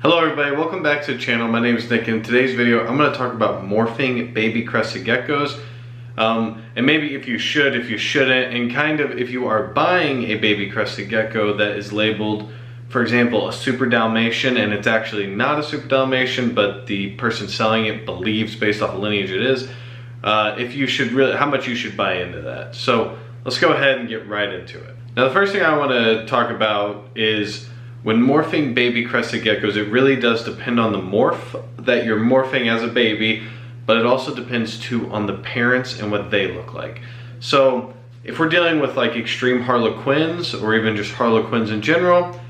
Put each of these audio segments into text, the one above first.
Hello everybody, welcome back to the channel. My name is Nick. In today's video, I'm going to talk about morphing baby crested geckos. And maybe if you should, if you shouldn't, and kind of if you are buying a baby crested gecko that is labeled, for example, a super Dalmatian, and it's actually not a super Dalmatian, but the person selling it believes based off of lineage it is, if you should really, how much you should buy into that. So let's go ahead and get right into it. Now the first thing I want to talk about is when morphing baby crested geckos, it really does depend on the morph that you're morphing as a baby, but it also depends too on the parents and what they look like. So if we're dealing with like extreme harlequins or even just harlequins in general,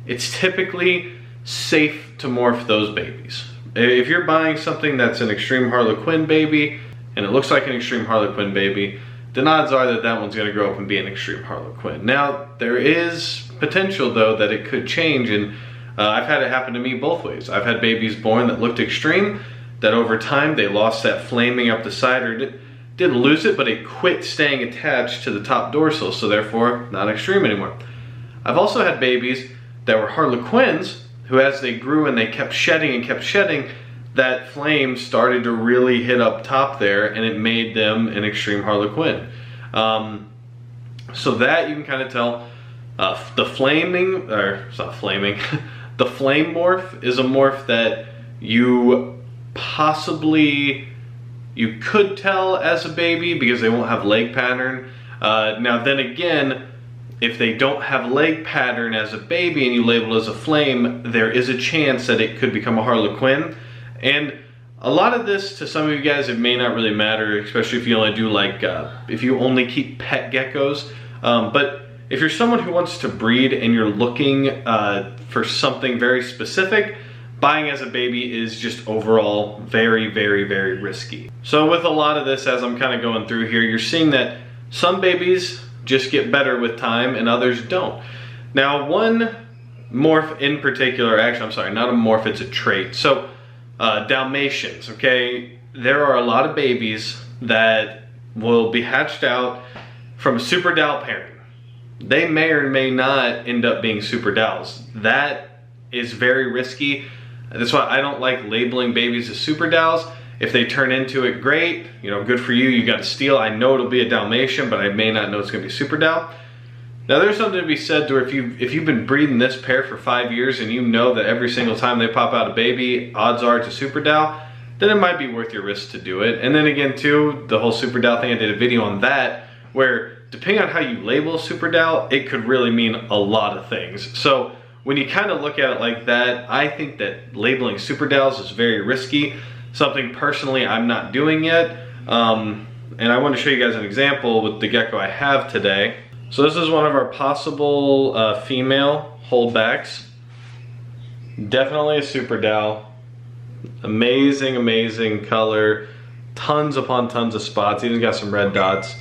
it's typically safe to morph those babies. If you're buying something that's an extreme harlequin baby and it looks like an extreme harlequin baby, then odds are that that one's going to grow up and be an extreme harlequin. Now, there is potential though that it could change, and I've had it happen to me both ways. I've had babies born that looked extreme, that over time they lost that flaming up the side, or didn't lose it, but it quit staying attached to the top dorsal, so therefore not extreme anymore. I've also had babies that were harlequins who, as they grew and they kept shedding, that flame started to really hit up top there, and it made them an extreme harlequin. So that you can kind of tell. The flaming, or it's not flaming, the flame morph is a morph that you could tell as a baby because they won't have leg pattern. Now then again, if they don't have leg pattern as a baby and you label it as a flame, there is a chance that it could become a harlequin. And a lot of this, to some of you guys, it may not really matter, especially if you only do like, if you only keep pet geckos. But if you're someone who wants to breed and you're looking for something very specific, buying as a baby is just overall very, very, very risky. So with a lot of this, as I'm kind of going through here, you're seeing that some babies just get better with time and others don't. Now, one morph in particular, actually, I'm sorry, not a morph, it's a trait. So Dalmatians, okay? There are a lot of babies that will be hatched out from a super Dal parent. They may or may not end up being super Dals. That is very risky. That's why I don't like labeling babies as super Dals. If they turn into it, great. You know, good for you. You got a steal. I know it'll be a Dalmatian, but I may not know it's going to be super Dal. Now, there's something to be said to if you've been breeding this pair for 5 years and you know that every single time they pop out a baby, odds are it's a super Dal, then it might be worth your risk to do it. And then again, too, the whole super Dal thing, I did a video on that, where depending on how you label super Dal, it could really mean a lot of things. So when you kind of look at it like that, I think that labeling super Dals is very risky. Something personally I'm not doing yet. And I want to show you guys an example with the gecko I have today. So this is one of our possible female holdbacks. Definitely a super Dal. Amazing, amazing color. Tons upon tons of spots. Even got some red dots.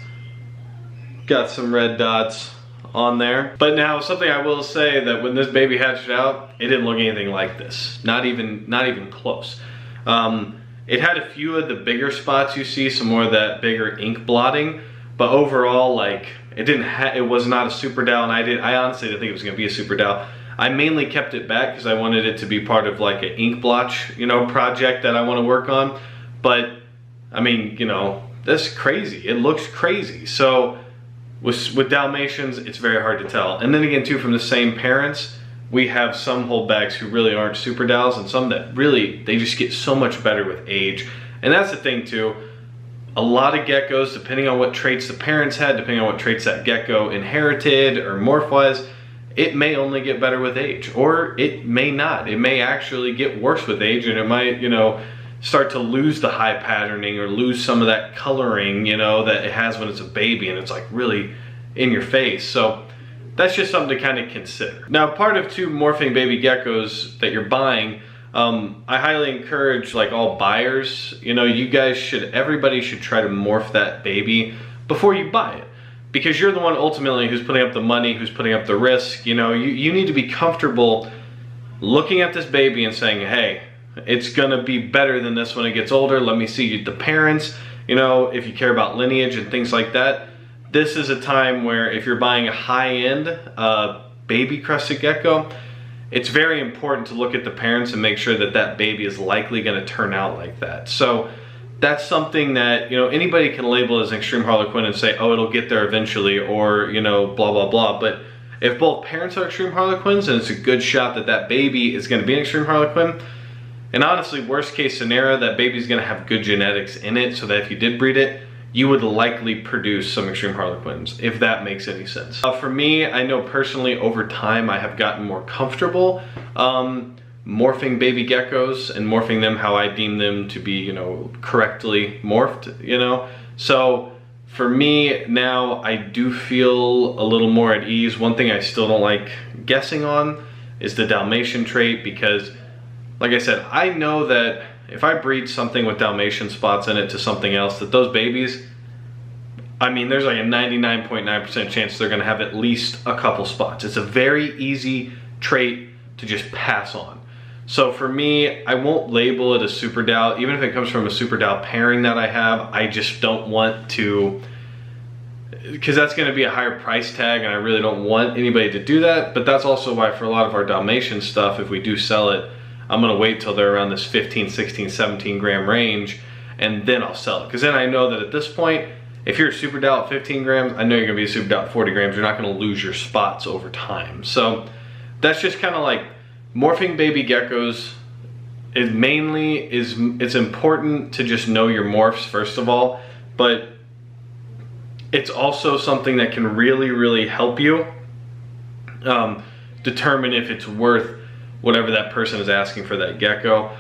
Got some red dots on there. But now something I will say, that when this baby hatched out, it didn't look anything like this. Not even close. It had a few of the bigger spots you see, some more of that bigger ink blotting, but overall, like, it was not a super Dal, and I honestly didn't think it was gonna be a super Dal. I mainly kept it back because I wanted it to be part of like an ink blotch, you know, project that I want to work on. But I mean, you know, that's crazy. It looks crazy. So with Dalmatians, it's very hard to tell. And then again, too, from the same parents, we have some holdbacks who really aren't super Dals, and some that really, they just get so much better with age. And that's the thing, too. A lot of geckos, depending on what traits the parents had, depending on what traits that gecko inherited or morph-wise, it may only get better with age, or it may not. It may actually get worse with age, and it might, you know, start to lose the high patterning or lose some of that coloring, you know, that it has when it's a baby and it's like really in your face. So that's just something to kind of consider. Now, part of morphing baby geckos that you're buying, I highly encourage, like, all buyers, you know, everybody should try to morph that baby before you buy it, because you're the one ultimately who's putting up the money, who's putting up the risk. You know, you need to be comfortable looking at this baby and saying, hey, it's gonna be better than this when it gets older. Let me see the parents. You know, if you care about lineage and things like that, this is a time where if you're buying a high-end baby crested gecko, it's very important to look at the parents and make sure that that baby is likely going to turn out like that. So that's something that, you know, anybody can label as an extreme harlequin and say, oh, it'll get there eventually, or, you know, blah, blah, blah. But if both parents are extreme harlequins, and it's a good shot that that baby is going to be an extreme harlequin, and honestly, worst case scenario, that baby's going to have good genetics in it, so that if you did breed it, you would likely produce some extreme harlequins, if that makes any sense. For me, I know personally over time I have gotten more comfortable morphing baby geckos and morphing them how I deem them to be, you know, correctly morphed, you know. So for me now, I do feel a little more at ease. One thing I still don't like guessing on is the Dalmatian trait, because like I said, I know that if I breed something with Dalmatian spots in it to something else, that those babies, I mean, there's like a 99.9% chance they're gonna have at least a couple spots. It's a very easy trait to just pass on. So for me, I won't label it a super Dal, even if it comes from a super Dal pairing that I have. I just don't want to, because that's gonna be a higher price tag, and I really don't want anybody to do that. But that's also why for a lot of our Dalmatian stuff, if we do sell it, I'm gonna wait till they're around this 15, 16, 17 gram range, and then I'll sell it. Because then I know that at this point, if you're a super Dal at 15 grams, I know you're gonna be a super Dal at 40 grams. You're not gonna lose your spots over time. So that's just kind of like morphing baby geckos. It mainly is, it's important to just know your morphs first of all, but it's also something that can really, really help you determine if it's worth whatever that person is asking for that gecko.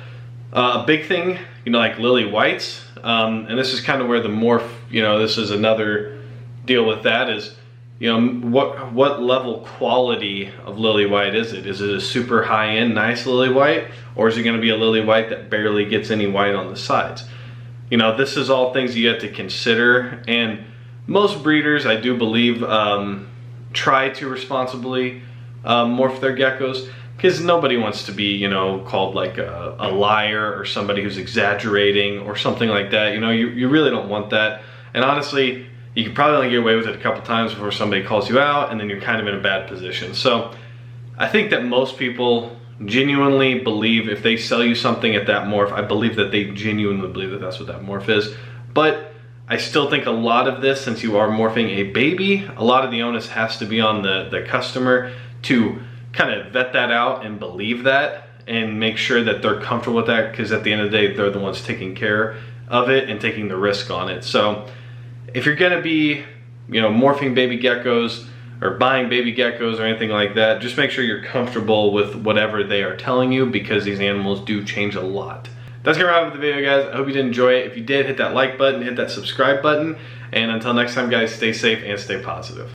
A big thing, you know, like lily whites, and this is kind of where the morph, you know, this is another deal with that is, you know, what level quality of lily white is it? Is it a super high-end nice lily white, or is it going to be a lily white that barely gets any white on the sides? You know, this is all things you have to consider, and most breeders, I do believe, try to responsibly morph their geckos, because nobody wants to be, you know, called like a liar or somebody who's exaggerating or something like that. You know, you really don't want that. And honestly, you can probably only get away with it a couple times before somebody calls you out, and then you're kind of in a bad position. So I think that most people genuinely believe if they sell you something at that morph, I believe that they genuinely believe that that's what that morph is. But I still think a lot of this, since you are morphing a baby, a lot of the onus has to be on the customer to kind of vet that out and believe that and make sure that they're comfortable with that, because at the end of the day, they're the ones taking care of it and taking the risk on it. So if you're gonna be, you know, morphing baby geckos or buying baby geckos or anything like that, just make sure you're comfortable with whatever they are telling you, because these animals do change a lot. That's gonna wrap up the video, guys. I hope you did enjoy it. If you did, hit that like button, hit that subscribe button, and until next time, guys, stay safe and stay positive.